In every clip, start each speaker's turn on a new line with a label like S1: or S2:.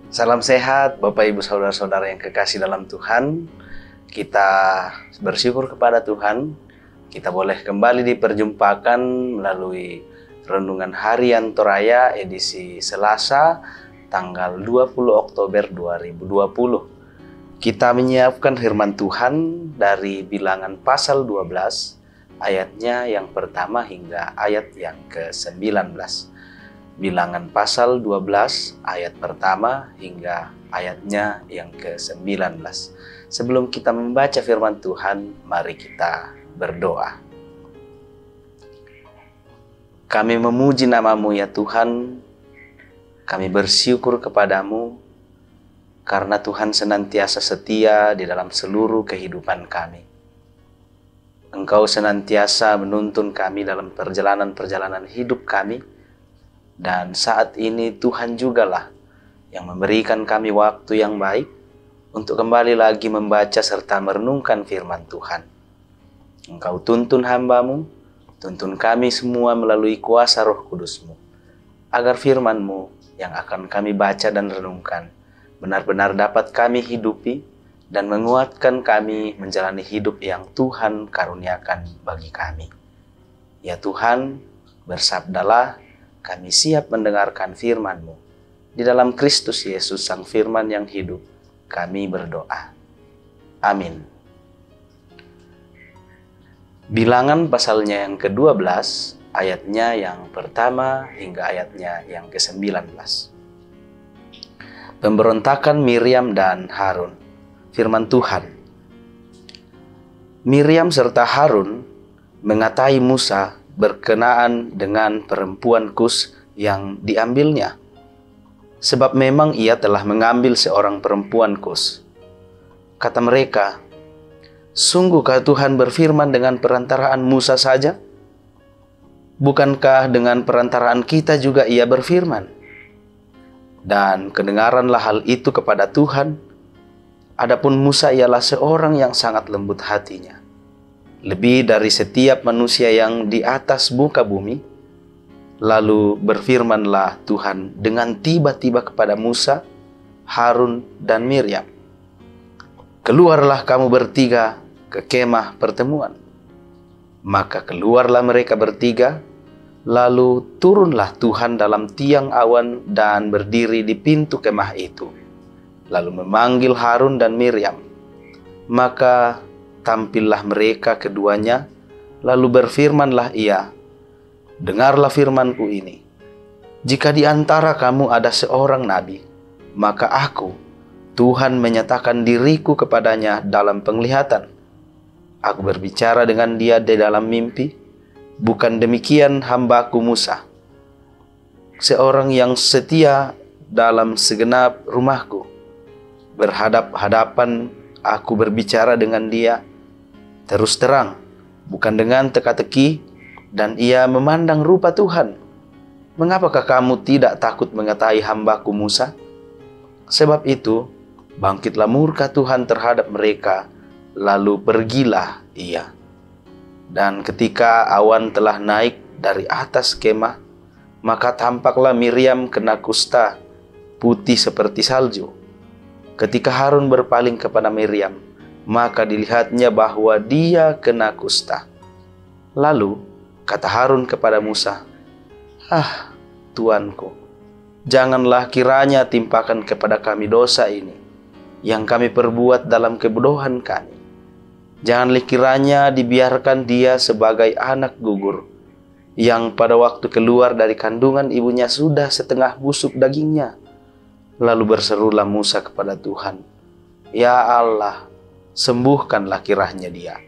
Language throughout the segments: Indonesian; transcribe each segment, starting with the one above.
S1: Salam sehat Bapak Ibu Saudara-saudara yang kekasih dalam Tuhan. Kita bersyukur kepada Tuhan, kita boleh kembali diperjumpakan melalui Renungan Harian Toraya edisi Selasa tanggal 20 Oktober 2020. Kita menyiapkan firman Tuhan dari Bilangan pasal 12 ayatnya yang pertama hingga ayat yang ke-19. Bilangan pasal 12 ayat pertama hingga ayatnya yang ke-19. Sebelum kita membaca firman Tuhan, mari kita berdoa. Kami memuji nama-Mu ya Tuhan, kami bersyukur kepadamu karena Tuhan senantiasa setia di dalam seluruh kehidupan kami. Engkau senantiasa menuntun kami dalam perjalanan-perjalanan hidup kami. Dan saat ini Tuhan jugalah yang memberikan kami waktu yang baik untuk kembali lagi membaca serta merenungkan firman Tuhan. Engkau tuntun hamba-Mu, tuntun kami semua melalui kuasa Roh Kudus-Mu, agar firman-Mu yang akan kami baca dan renungkan benar-benar dapat kami hidupi dan menguatkan kami menjalani hidup yang Tuhan karuniakan bagi kami. Ya Tuhan, bersabdalah, kami siap mendengarkan firman-Mu. Di dalam Kristus Yesus Sang Firman yang hidup, kami berdoa. Amin. Bilangan pasalnya yang ke-12, ayatnya yang pertama hingga ayatnya yang ke-19. Pemberontakan Miriam dan Harun. Firman Tuhan. Miriam serta Harun mengatai Musa berkenaan dengan perempuan Kus yang diambilnya. Sebab memang ia telah mengambil seorang perempuan Kus. Kata mereka, "Sungguhkah Tuhan berfirman dengan perantaraan Musa saja? Bukankah dengan perantaraan kita juga ia berfirman?" Dan kedengaranlah hal itu kepada Tuhan. Adapun Musa ialah seorang yang sangat lembut hatinya, lebih dari setiap manusia yang di atas muka bumi. Lalu berfirmanlah Tuhan dengan tiba-tiba kepada Musa, Harun, dan Miriam, "Keluarlah kamu bertiga ke kemah pertemuan." Maka keluarlah mereka bertiga, lalu turunlah Tuhan dalam tiang awan dan berdiri di pintu kemah itu. Lalu memanggil Harun dan Miriam. Maka tampillah mereka keduanya, lalu berfirmanlah ia, "Dengarlah firmanku ini. Jika di antara kamu ada seorang nabi, maka aku, Tuhan menyatakan diriku kepadanya dalam penglihatan. Aku berbicara dengan dia di dalam mimpi. Bukan demikian hambaku Musa, seorang yang setia dalam segenap rumahku. Berhadap-hadapan aku berbicara dengan dia terus terang, bukan dengan teka-teki, dan ia memandang rupa Tuhan. Mengapakah kamu tidak takut mengetahui hambaku Musa? Sebab itu, bangkitlah murka Tuhan terhadap mereka, lalu pergilah ia. Dan ketika awan telah naik dari atas kemah, maka tampaklah Miriam kena kusta, putih seperti salju. Ketika Harun berpaling kepada Miriam, maka dilihatnya bahwa dia kena kusta. Lalu kata Harun kepada Musa, "Ah, Tuanku, janganlah kiranya timpakan kepada kami dosa ini, yang kami perbuat dalam kebodohan kami. Janganlah kiranya dibiarkan dia sebagai anak gugur, yang pada waktu keluar dari kandungan ibunya sudah setengah busuk dagingnya." Lalu berserulah Musa kepada Tuhan, "Ya Allah, sembuhkanlah kiranya dia."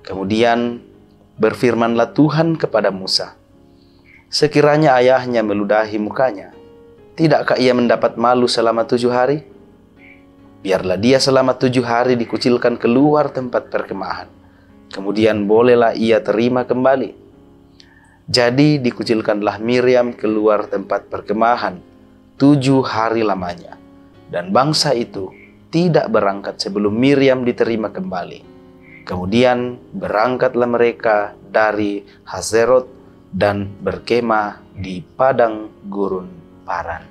S1: Kemudian berfirmanlah Tuhan kepada Musa, "Sekiranya ayahnya meludahi mukanya, tidakkah ia mendapat malu selama 7 hari? Biarlah dia selama 7 hari dikucilkan keluar tempat perkemahan. Kemudian bolehlah ia terima kembali." Jadi dikucilkanlah Miriam keluar tempat perkemahan 7 hari lamanya. Dan bangsa itu tidak berangkat sebelum Miriam diterima kembali. Kemudian berangkatlah mereka dari Hazerot dan berkemah di padang gurun Paran.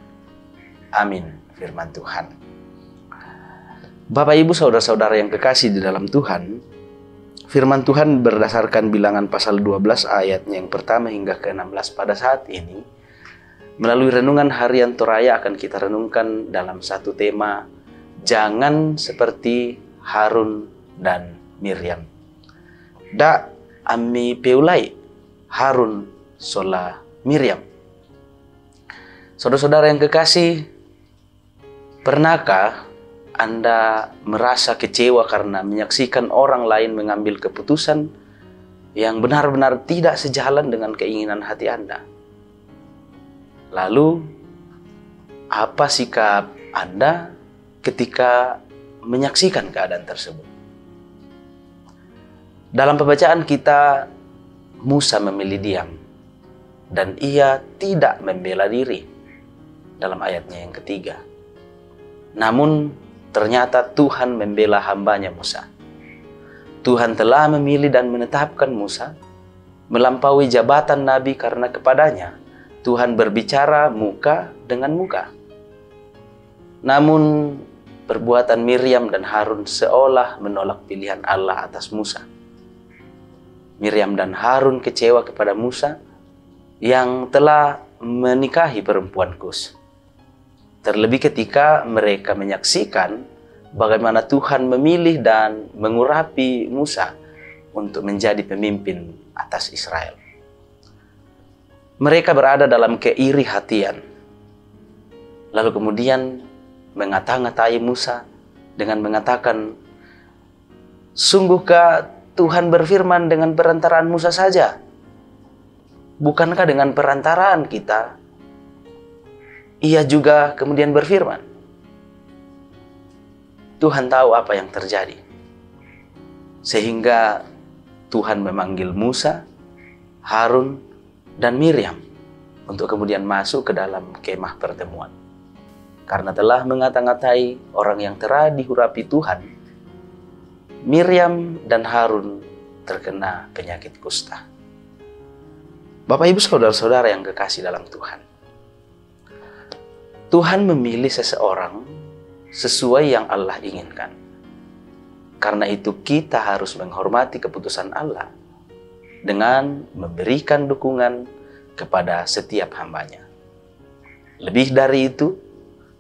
S1: Amin. firman Tuhan. Bapak, Ibu, saudara-saudara yang kekasih di dalam Tuhan, firman Tuhan berdasarkan Bilangan pasal 12 ayatnya yang pertama hingga ke-16 pada saat ini, melalui renungan harian Toraya akan kita renungkan dalam satu tema, jangan seperti Harun dan Miriam. Da ami peulai Harun sola Miriam. Saudara-saudara yang kekasih, pernahkah Anda merasa kecewa karena menyaksikan orang lain mengambil keputusan yang benar-benar tidak sejalan dengan keinginan hati Anda? Lalu, apa sikap Anda ketika menyaksikan keadaan tersebut? Dalam pembacaan kita, Musa memilih diam dan ia tidak membela diri dalam ayatnya yang ketiga. Namun ternyata Tuhan membela hambanya Musa. Tuhan telah memilih dan menetapkan Musa melampaui jabatan nabi karena kepadanya Tuhan berbicara muka dengan muka. Namun perbuatan Miriam dan Harun seolah menolak pilihan Allah atas Musa. Miriam dan Harun kecewa kepada Musa yang telah menikahi perempuan Kus. Terlebih ketika mereka menyaksikan bagaimana Tuhan memilih dan mengurapi Musa untuk menjadi pemimpin atas Israel. Mereka berada dalam keiri hatian. Lalu kemudian mengata-ngatai Musa dengan mengatakan, sungguhkah Tuhan berfirman dengan perantaraan Musa saja? Bukankah dengan perantaraan kita, ia juga kemudian berfirman? Tuhan tahu apa yang terjadi. Sehingga Tuhan memanggil Musa, Harun, dan Miriam untuk kemudian masuk ke dalam kemah pertemuan. Karena telah mengata-ngatai orang yang telah diurapi Tuhan, Miriam dan Harun terkena penyakit kusta. Bapak, Ibu, saudara-saudara yang kekasih dalam Tuhan, Tuhan memilih seseorang sesuai yang Allah inginkan. Karena itu kita harus menghormati keputusan Allah dengan memberikan dukungan kepada setiap hambanya. Lebih dari itu,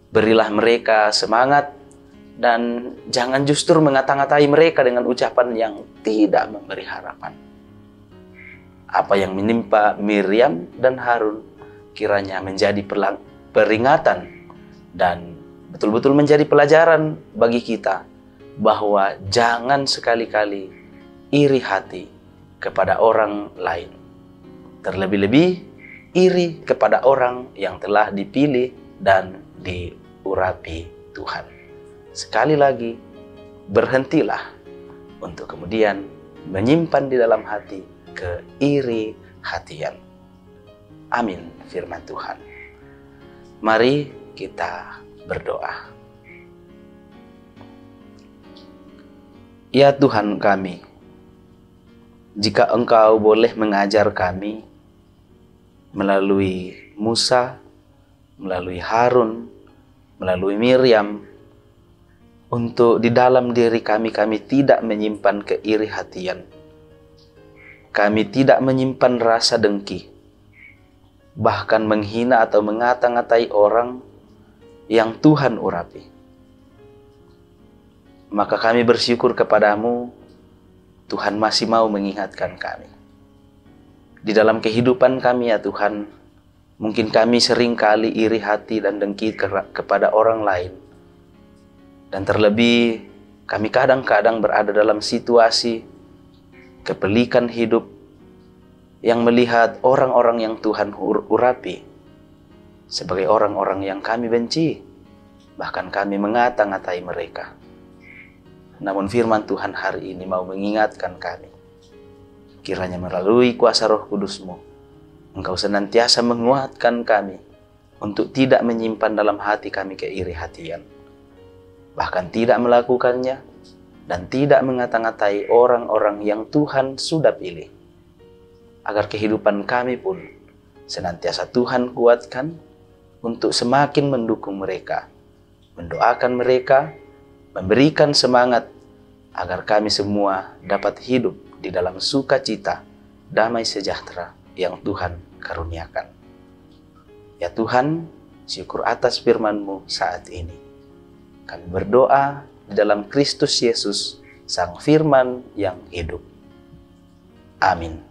S1: berilah mereka semangat dan jangan justru mengata-ngatai mereka dengan ucapan yang tidak memberi harapan. Apa yang menimpa Miriam dan Harun kiranya menjadi peringatan dan betul-betul menjadi pelajaran bagi kita bahwa jangan sekali-kali iri hati kepada orang lain. Terlebih-lebih iri kepada orang yang telah dipilih dan diurapi Tuhan. Sekali lagi, berhentilah untuk kemudian menyimpan di dalam hati keiri hatian. Amin firman Tuhan. Mari kita berdoa. Ya Tuhan kami, jika Engkau boleh mengajar kami melalui Musa, melalui Harun, melalui Miriam, untuk di dalam diri kami tidak menyimpan keiri hatian. Kami tidak menyimpan rasa dengki, bahkan menghina atau mengata-ngatai orang yang Tuhan urapi. Maka kami bersyukur kepadamu, Tuhan masih mau mengingatkan kami. Di dalam kehidupan kami ya Tuhan, mungkin kami sering kali iri hati dan dengki kepada orang lain. Dan terlebih, kami kadang-kadang berada dalam situasi kepelikan hidup yang melihat orang-orang yang Tuhan urapi sebagai orang-orang yang kami benci, bahkan kami mengata-ngatai mereka. Namun firman Tuhan hari ini mau mengingatkan kami, kiranya melalui kuasa Roh Kudus-Mu, Engkau senantiasa menguatkan kami untuk tidak menyimpan dalam hati kami keiri hatian, bahkan tidak melakukannya dan tidak mengata-ngatai orang-orang yang Tuhan sudah pilih, agar kehidupan kami pun senantiasa Tuhan kuatkan untuk semakin mendukung mereka mendoakan mereka, memberikan semangat agar kami semua dapat hidup di dalam sukacita, damai sejahtera yang Tuhan karuniakan. Ya Tuhan, syukur atas firman-Mu saat ini. Kami berdoa di dalam Kristus Yesus, Sang Firman yang hidup. Amin.